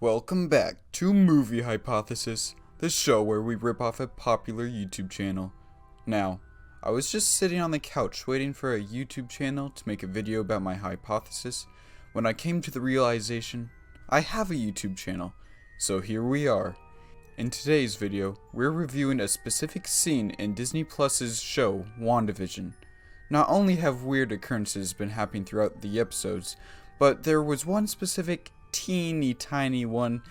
Welcome back to Movie Hypothesis, the show where we rip off a popular YouTube channel. Now, I was just sitting on the couch waiting for a YouTube channel to make a video about my hypothesis when I came to the realization I have a YouTube channel, so here we are. In today's video, we're reviewing a specific scene in Disney Plus's show, WandaVision. Not only have weird occurrences been happening throughout the episodes, but there was one specific teeny tiny one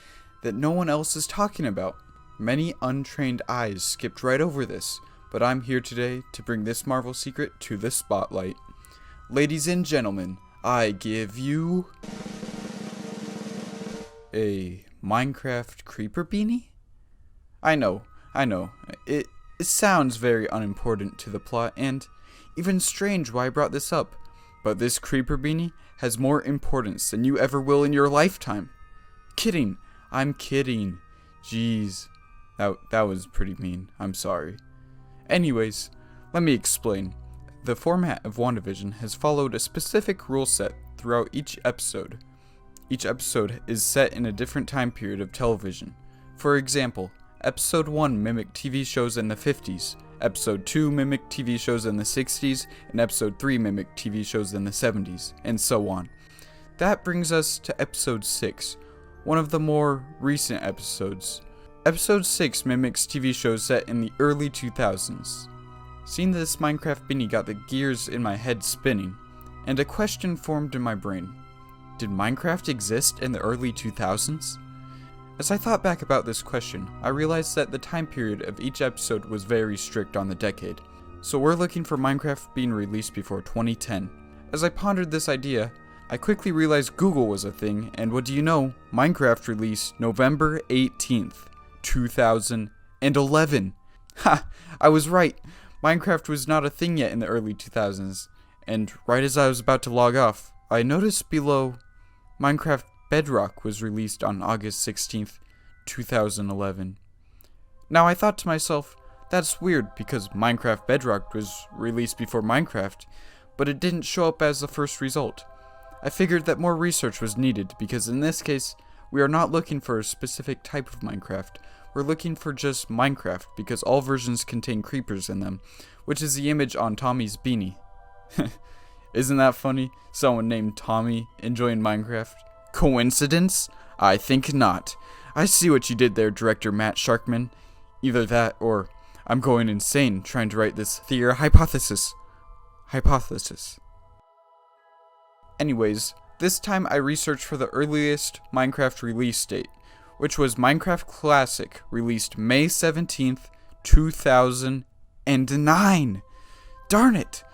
that no one else is talking about. Many untrained eyes skipped right over this, but I'm here today to bring this Marvel secret to the spotlight. Ladies and gentlemen, I give you a Minecraft creeper beanie? I know, it sounds very unimportant to the plot and even strange why I brought this up, but this creeper beanie has more importance than you ever will in your lifetime. Kidding. I'm kidding. Jeez. That was pretty mean. I'm sorry. Anyways, let me explain. The format of WandaVision has followed a specific rule set throughout each episode. Each episode is set in a different time period of television. For example, Episode 1 mimicked TV shows in the 50s, Episode 2 mimicked TV shows in the 60s, and Episode 3 mimicked TV shows in the 70s, and so on. That brings us to Episode 6, one of the more recent episodes. Episode 6 mimics TV shows set in the early 2000s. Seeing this Minecraft beanie got the gears in my head spinning, and a question formed in my brain. Did Minecraft exist in the early 2000s? As I thought back about this question, I realized that the time period of each episode was very strict on the decade, so we're looking for Minecraft being released before 2010. As I pondered this idea, I quickly realized Google was a thing, and what do you know, Minecraft released November 18th, 2011. Ha! I was right! Minecraft was not a thing yet in the early 2000s, and right as I was about to log off, I noticed below, Minecraft Bedrock was released on August 16th, 2011. Now I thought to myself, that's weird because Minecraft Bedrock was released before Minecraft, but it didn't show up as the first result. I figured that more research was needed because in this case, we are not looking for a specific type of Minecraft. We're looking for just Minecraft because all versions contain creepers in them, which is the image on Tommy's beanie. Isn't that funny? Someone named Tommy enjoying Minecraft? Coincidence? I think not. I see what you did there, director Matt Sharkman. Either that, or I'm going insane trying to write this hypothesis. Anyways, this time I researched for the earliest Minecraft release date, which was Minecraft Classic, released May 17th, 2009. Darn it!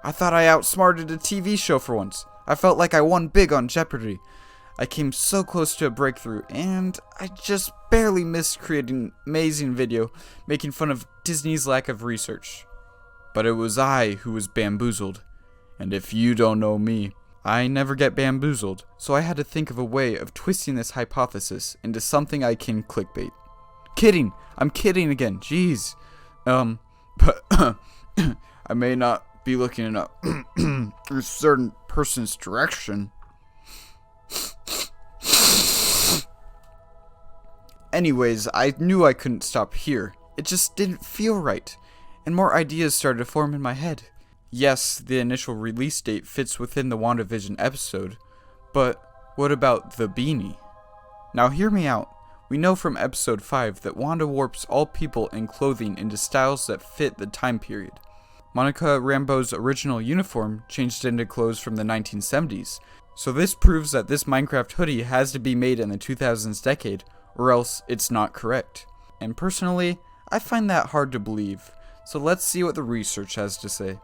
I thought I outsmarted a TV show for once. I felt like I won big on Jeopardy! I came so close to a breakthrough, and I just barely missed creating an amazing video making fun of Disney's lack of research. But it was I who was bamboozled. And if you don't know me, I never get bamboozled, so I had to think of a way of twisting this hypothesis into something I can clickbait. Kidding! I'm kidding again, jeez. But I may not be looking in a certain person's direction. Anyways, I knew I couldn't stop here. It just didn't feel right, and more ideas started to form in my head. Yes, the initial release date fits within the WandaVision episode, but what about the beanie? Now hear me out. We know from episode 5 that Wanda warps all people and clothing into styles that fit the time period. Monica Rambeau's original uniform changed into clothes from the 1970s, so this proves that this Minecraft hoodie has to be made in the 2000s decade, or else it's not correct. And personally, I find that hard to believe, so let's see what the research has to say.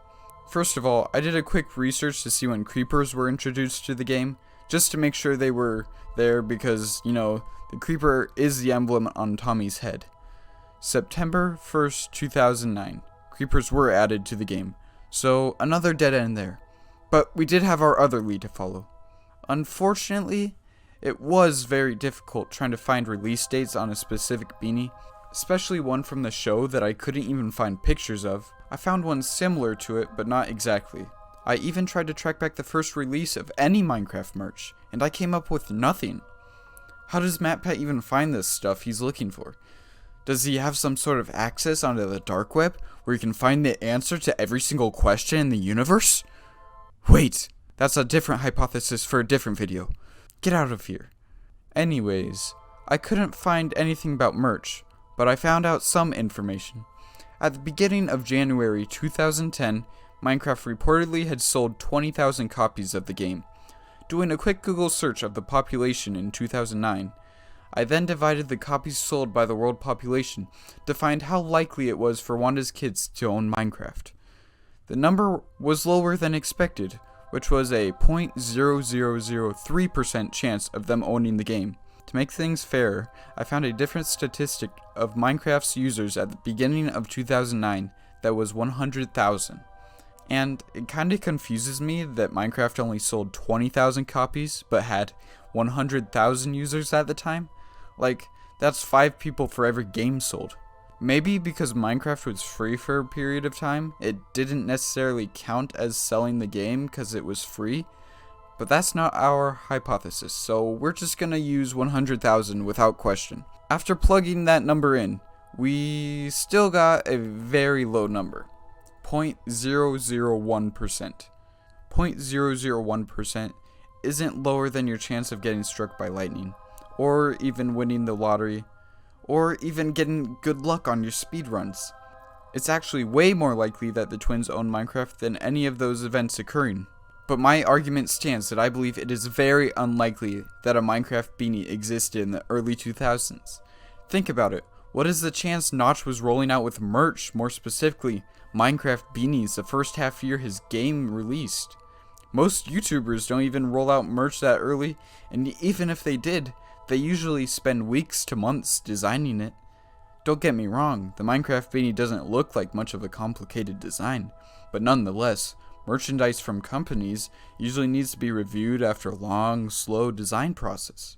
First of all, I did a quick research to see when creepers were introduced to the game, just to make sure they were there because, you know, the creeper is the emblem on Tommy's head. September 1st, 2009. Creepers were added to the game, so another dead end there. But we did have our other lead to follow. Unfortunately, it was very difficult trying to find release dates on a specific beanie, especially one from the show that I couldn't even find pictures of. I found one similar to it, but not exactly. I even tried to track back the first release of any Minecraft merch, and I came up with nothing. How does MatPat even find this stuff he's looking for? Does he have some sort of access onto the dark web where he can find the answer to every single question in the universe? Wait, that's a different hypothesis for a different video. Get out of here. Anyways, I couldn't find anything about merch, but I found out some information. At the beginning of January 2010, Minecraft reportedly had sold 20,000 copies of the game. Doing a quick Google search of the population in 2009, I then divided the copies sold by the world population to find how likely it was for Wanda's kids to own Minecraft. The number was lower than expected, which was a 0.0003% chance of them owning the game. To make things fairer, I found a different statistic of Minecraft's users at the beginning of 2009 that was 100,000. And it kinda confuses me that Minecraft only sold 20,000 copies, but had 100,000 users at the time. Like, that's 5 people for every game sold. Maybe because Minecraft was free for a period of time, it didn't necessarily count as selling the game because it was free. But that's not our hypothesis, so we're just gonna use 100,000 without question. After plugging that number in, we still got a very low number. 0.001%. 0.001% isn't lower than your chance of getting struck by lightning, or even winning the lottery, or even getting good luck on your speedruns. It's actually way more likely that the twins own Minecraft than any of those events occurring. But my argument stands that I believe it is very unlikely that a Minecraft beanie existed in the early 2000s. Think about it. What is the chance Notch was rolling out with merch, more specifically, Minecraft beanies, the first half year his game released? Most YouTubers don't even roll out merch that early, and even if they did, they usually spend weeks to months designing it. Don't get me wrong, the Minecraft beanie doesn't look like much of a complicated design, but nonetheless, merchandise from companies usually needs to be reviewed after a long, slow design process.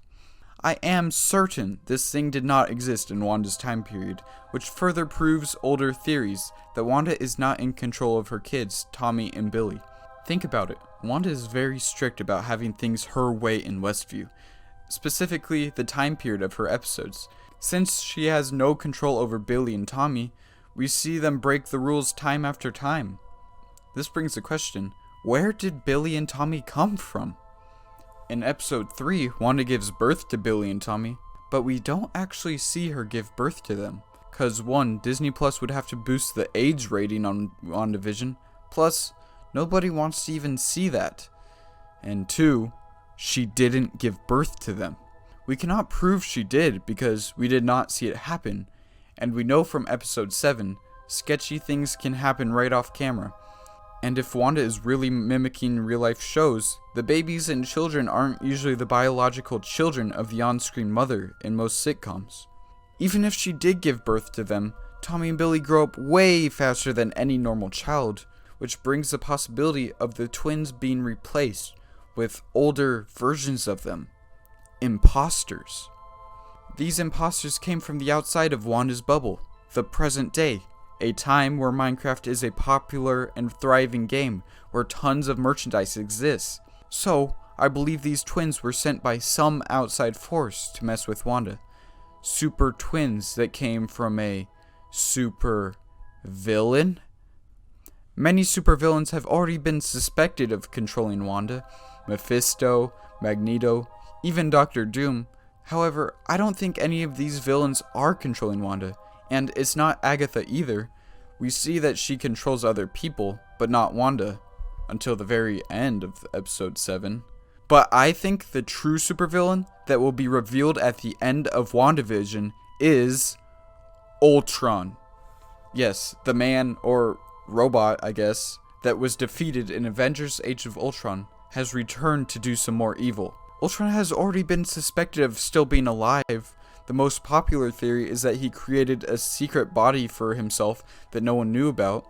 I am certain this thing did not exist in Wanda's time period, which further proves older theories that Wanda is not in control of her kids, Tommy and Billy. Think about it, Wanda is very strict about having things her way in Westview, specifically the time period of her episodes. Since she has no control over Billy and Tommy, we see them break the rules time after time. This brings the question, where did Billy and Tommy come from? In episode 3, Wanda gives birth to Billy and Tommy, but we don't actually see her give birth to them. Cause 1, Disney Plus would have to boost the age rating on WandaVision, plus, nobody wants to even see that. And 2, she didn't give birth to them. We cannot prove she did because we did not see it happen, and we know from episode 7, sketchy things can happen right off camera. And if Wanda is really mimicking real-life shows, the babies and children aren't usually the biological children of the on-screen mother in most sitcoms. Even if she did give birth to them, Tommy and Billy grow up way faster than any normal child, which brings the possibility of the twins being replaced with older versions of them. Imposters. These imposters came from the outside of Wanda's bubble, the present day. A time where Minecraft is a popular and thriving game, where tons of merchandise exists. So, I believe these twins were sent by some outside force to mess with Wanda. Super twins that came from a super villain? Many supervillains have already been suspected of controlling Wanda. Mephisto, Magneto, even Dr. Doom. However, I don't think any of these villains are controlling Wanda. And it's not Agatha either. We see that she controls other people, but not Wanda, until the very end of episode 7. But I think the true supervillain that will be revealed at the end of WandaVision is Ultron. Yes, the man, or robot, I guess, that was defeated in Avengers Age of Ultron has returned to do some more evil. Ultron has already been suspected of still being alive. The most popular theory is that he created a secret body for himself that no one knew about.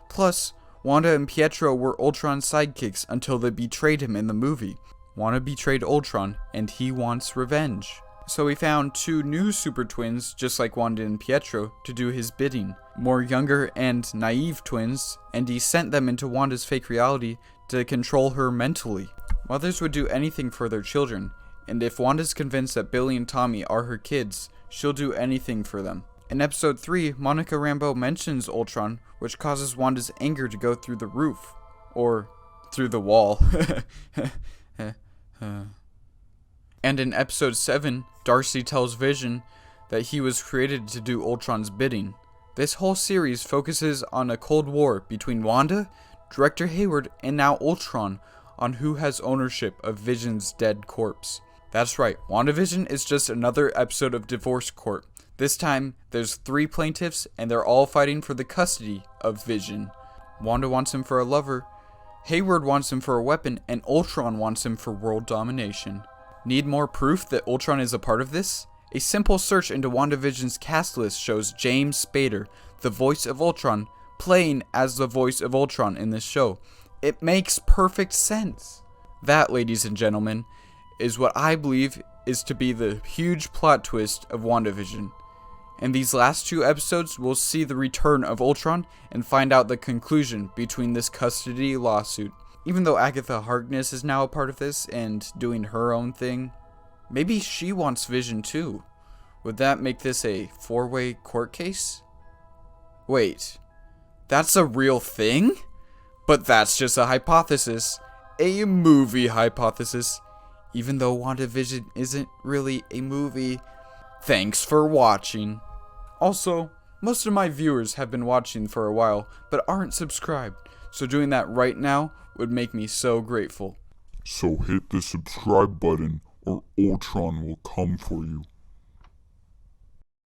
Plus, Wanda and Pietro were Ultron's sidekicks until they betrayed him in the movie. Wanda betrayed Ultron, and he wants revenge. So he found 2 new super twins, just like Wanda and Pietro, to do his bidding. More younger and naive twins, and he sent them into Wanda's fake reality to control her mentally. Mothers would do anything for their children, and if Wanda's convinced that Billy and Tommy are her kids, she'll do anything for them. In episode 3, Monica Rambeau mentions Ultron, which causes Wanda's anger to go through the roof. Or through the wall. And in episode 7, Darcy tells Vision that he was created to do Ultron's bidding. This whole series focuses on a cold war between Wanda, Director Hayward, and now Ultron on who has ownership of Vision's dead corpse. That's right, WandaVision is just another episode of Divorce Court. This time, there's 3 plaintiffs, and they're all fighting for the custody of Vision. Wanda wants him for a lover, Hayward wants him for a weapon, and Ultron wants him for world domination. Need more proof that Ultron is a part of this? A simple search into WandaVision's cast list shows James Spader, the voice of Ultron, playing as the voice of Ultron in this show. It makes perfect sense. That, ladies and gentlemen, is what I believe is to be the huge plot twist of WandaVision. In these last 2 episodes, we'll see the return of Ultron and find out the conclusion between this custody lawsuit. Even though Agatha Harkness is now a part of this and doing her own thing, maybe she wants Vision too. Would that make this a 4-way court case? Wait, that's a real thing? But that's just a hypothesis. A movie hypothesis. Even though WandaVision isn't really a movie. Thanks for watching. Also, most of my viewers have been watching for a while, but aren't subscribed. So doing that right now would make me so grateful. So hit the subscribe button or Ultron will come for you.